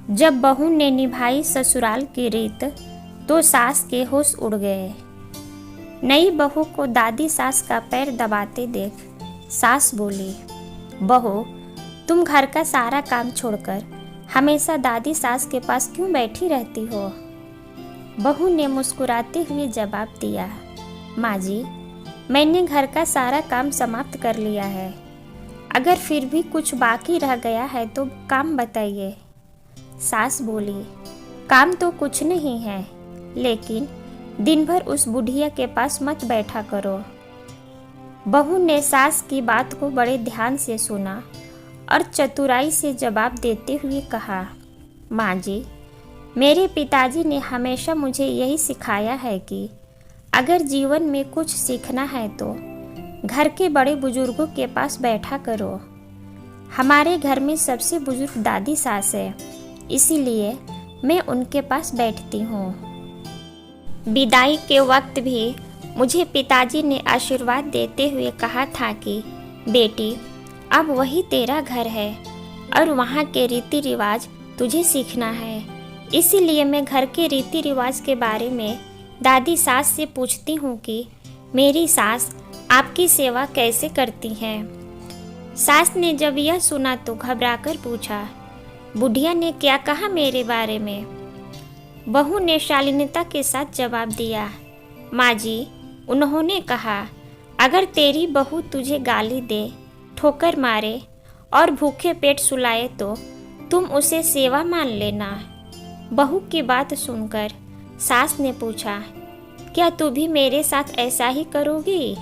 जब बहू ने निभाई ससुराल की रीत, तो सास के होश उड़ गए। नई बहू को दादी सास का पैर दबाते देख सास बोली, बहू तुम घर का सारा काम छोड़कर हमेशा दादी सास के पास क्यों बैठी रहती हो? बहू ने मुस्कुराते हुए जवाब दिया, माँ जी, मैंने घर का सारा काम समाप्त कर लिया है। अगर फिर भी कुछ बाकी रह गया है तो काम बताइए। सास बोली, काम तो कुछ नहीं है, लेकिन दिन भर उस बुढ़िया के पास मत बैठा करो। बहू ने सास की बात को बड़े ध्यान से सुना और चतुराई से जवाब देते हुए कहा, माँ जी, मेरे पिताजी ने हमेशा मुझे यही सिखाया है कि अगर जीवन में कुछ सीखना है तो घर के बड़े बुजुर्गों के पास बैठा करो। हमारे घर में सबसे बुजुर्ग दादी सास है, इसीलिए मैं उनके पास बैठती हूँ। विदाई के वक्त भी मुझे पिताजी ने आशीर्वाद देते हुए कहा था कि बेटी, अब वही तेरा घर है और वहाँ के रीति रिवाज तुझे सीखना है। इसीलिए मैं घर के रीति रिवाज के बारे में दादी सास से पूछती हूँ कि मेरी सास आपकी सेवा कैसे करती हैं। सास ने जब यह सुना तो घबराकर पूछा, बुढ़िया ने क्या कहा मेरे बारे में? बहू ने शालीनता के साथ जवाब दिया, माँ जी, उन्होंने कहा अगर तेरी बहू तुझे गाली दे, ठोकर मारे और भूखे पेट सुलाए तो तुम उसे सेवा मान लेना। बहू की बात सुनकर सास ने पूछा, क्या तू भी मेरे साथ ऐसा ही करोगी?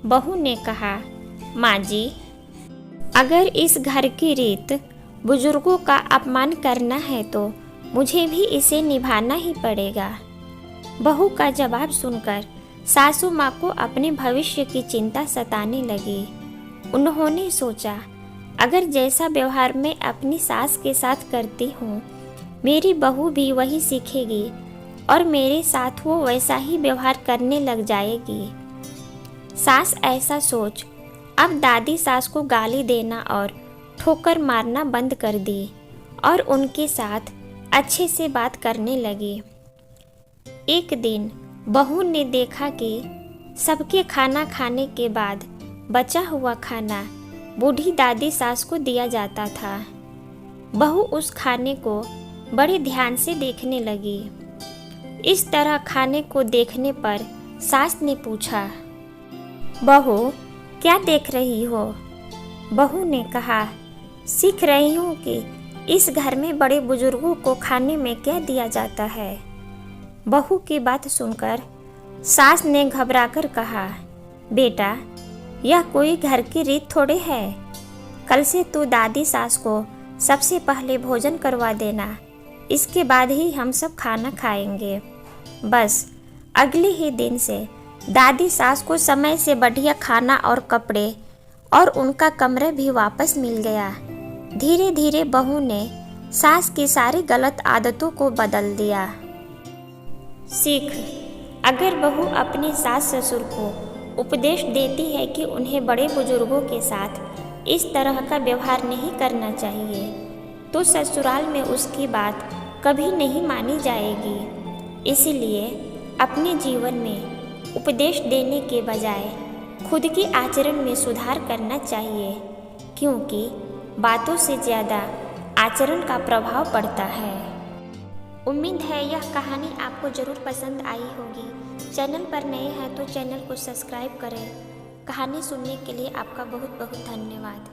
बहू ने कहा, माँ जी, अगर इस घर की रीत बुजुर्गों का अपमान करना है तो मुझे भी इसे निभाना ही पड़ेगा। बहू का जवाब सुनकर सासू माँ को अपने भविष्य की चिंता सताने लगी। उन्होंने सोचा, अगर जैसा व्यवहार मैं अपनी सास के साथ करती हूँ, मेरी बहू भी वही सीखेगी और मेरे साथ वो वैसा ही व्यवहार करने लग जाएगी। सास ऐसा सोच अब दादी सास को गाली देना और ठोकर मारना बंद कर दी और उनके साथ अच्छे से बात करने लगी। एक दिन बहू ने देखा कि सबके खाना खाने के बाद बचा हुआ खाना बूढ़ी दादी सास को दिया जाता था। बहू उस खाने को बड़े ध्यान से देखने लगी। इस तरह खाने को देखने पर सास ने पूछा, बहू क्या देख रही हो? बहू ने कहा, सीख रही हूँ कि इस घर में बड़े बुजुर्गों को खाने में क्या दिया जाता है। बहू की बात सुनकर सास ने घबराकर कहा, बेटा, यह कोई घर की रीत थोड़े है। कल से तू दादी सास को सबसे पहले भोजन करवा देना, इसके बाद ही हम सब खाना खाएंगे। बस अगले ही दिन से दादी सास को समय से बढ़िया खाना और कपड़े और उनका कमरा भी वापस मिल गया। धीरे धीरे बहू ने सास की सारी गलत आदतों को बदल दिया। सीख, अगर बहू अपने सास ससुर को उपदेश देती है कि उन्हें बड़े बुजुर्गों के साथ इस तरह का व्यवहार नहीं करना चाहिए, तो ससुराल में उसकी बात कभी नहीं मानी जाएगी। इसीलिए अपने जीवन में उपदेश देने के बजाय खुद के आचरण में सुधार करना चाहिए, क्योंकि बातों से ज़्यादा आचरण का प्रभाव पड़ता है। उम्मीद है यह कहानी आपको ज़रूर पसंद आई होगी। चैनल पर नए हैं तो चैनल को सब्सक्राइब करें। कहानी सुनने के लिए आपका बहुत बहुत धन्यवाद।